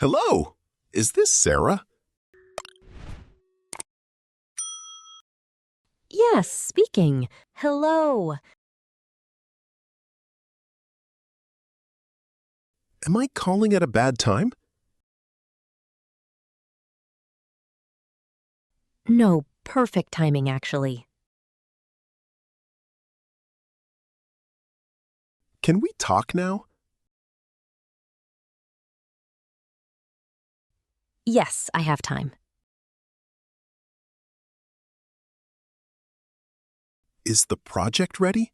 Hello, is this Sarah? Yes, speaking. Hello. Am I calling at a bad time? No, perfect timing, actually. Can we talk now? Yes, I have time. Is the project ready?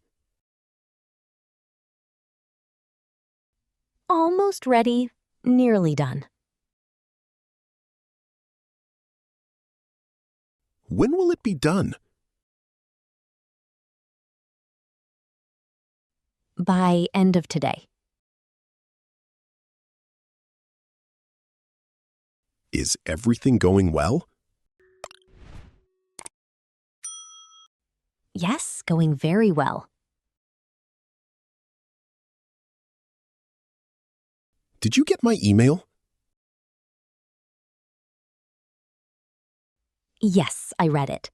Almost ready, nearly done. When will it be done? By end of today. Is everything going well? Yes, going very well. Did you get my email? Yes, I read it.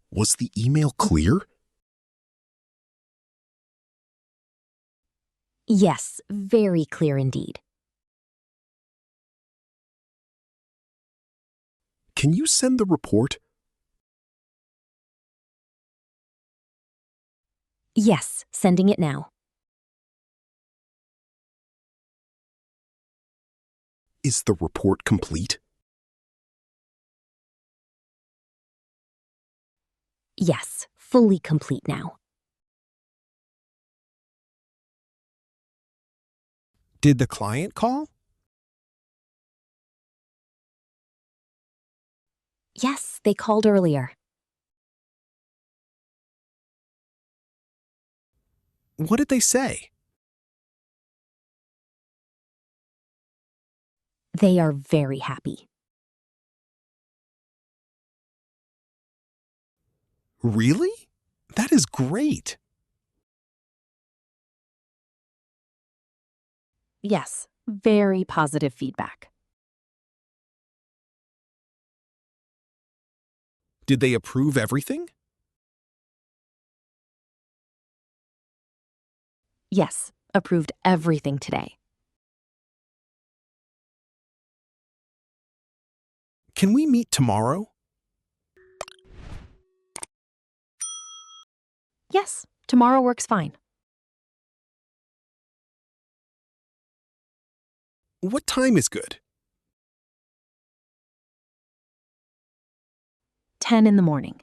Was the email clear? Yes, very clear indeed. Can you send the report? Yes, sending it now. Is the report complete? Yes, fully complete now. Did the client call? Yes, they called earlier. What did they say? They are very happy. Really? That is great. Yes, very positive feedback. Did they approve everything? Yes, approved everything today. Can we meet tomorrow? Yes, tomorrow works fine. What time is good? 10 in the morning.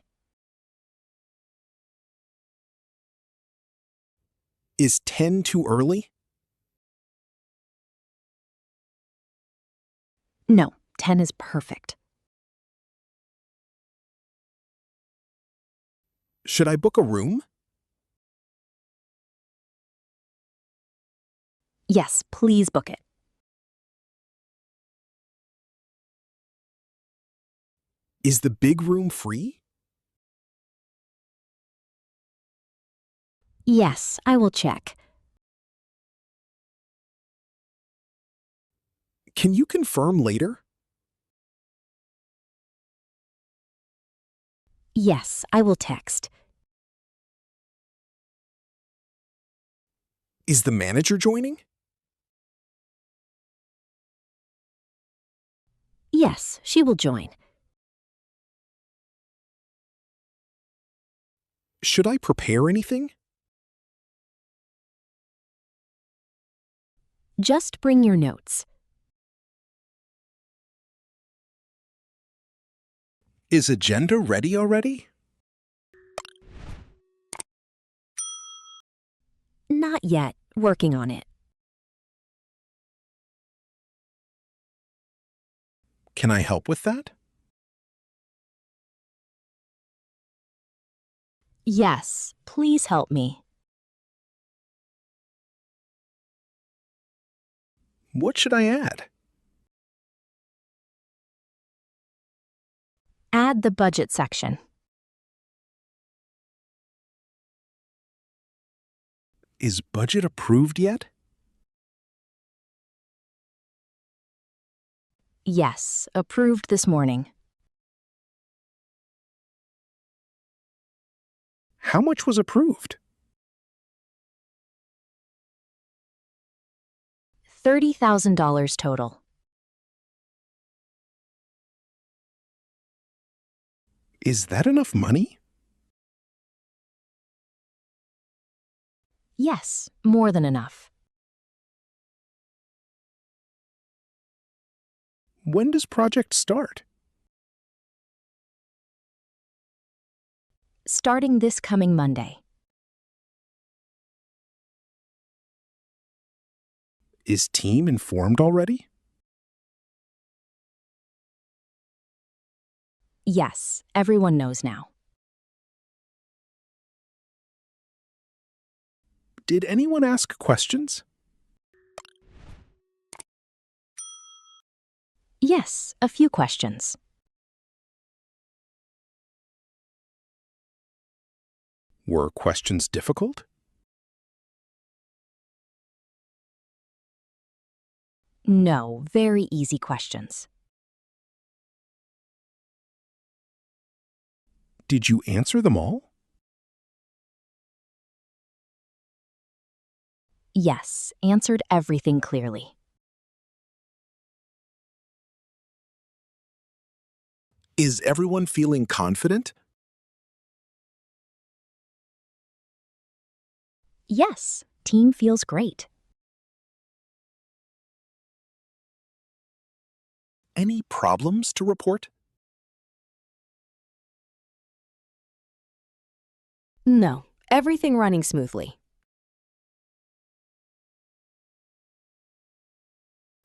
Is 10 too early? No, 10 is perfect. Should I book a room? Yes, please book it. Is the big room free? Yes, I will check. Can you confirm later? Yes, I will text. Is the manager joining? Yes, she will join. Should I prepare anything? Just bring your notes. Is agenda ready already? Not yet, working on it. Can I help with that? Yes, please help me. What should I add? Add the budget section. Is budget approved yet? Yes, approved this morning. How much was approved? $30,000 total. Is that enough money? Yes, more than enough. When does project start? Starting this coming Monday. Is team informed already? Yes, everyone knows now. Did anyone ask questions? Yes, a few questions. Were questions difficult? No, very easy questions. Did you answer them all? Yes, answered everything clearly. Is everyone feeling confident? Yes, team feels great. Any problems to report? No, everything running smoothly.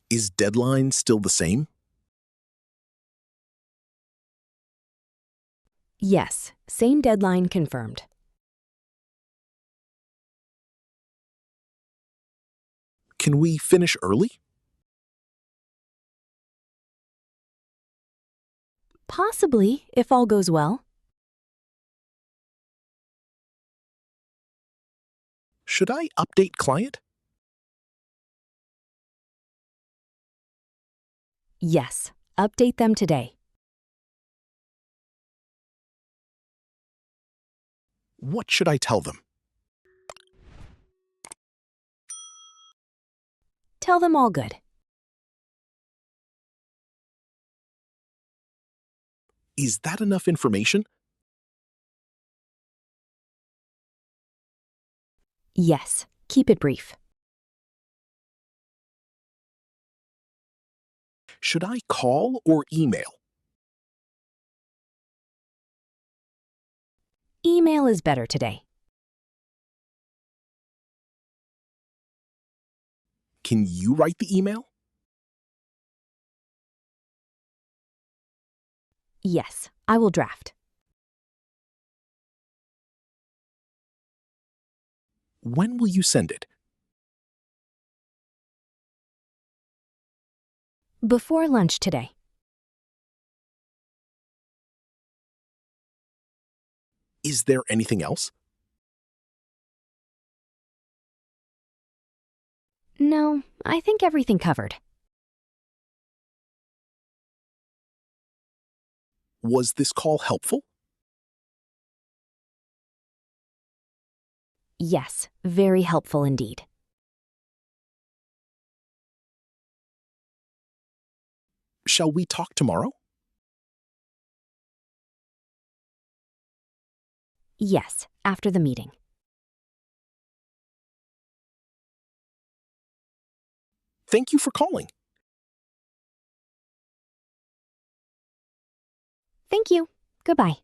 Is deadline still the same? Yes, same deadline confirmed. Can we finish early? Possibly, if all goes well. Should I update client? Yes, update them today. What should I tell them? Tell them all good. Is that enough information? Yes, keep it brief. Should I call or email? Email is better today. Can you write the email? Yes, I will draft. When will you send it? Before lunch today. Is there anything else? No, I think everything covered. Was this call helpful? Yes, very helpful indeed. Shall we talk tomorrow? Yes, after the meeting. Thank you for calling. Thank you. Goodbye.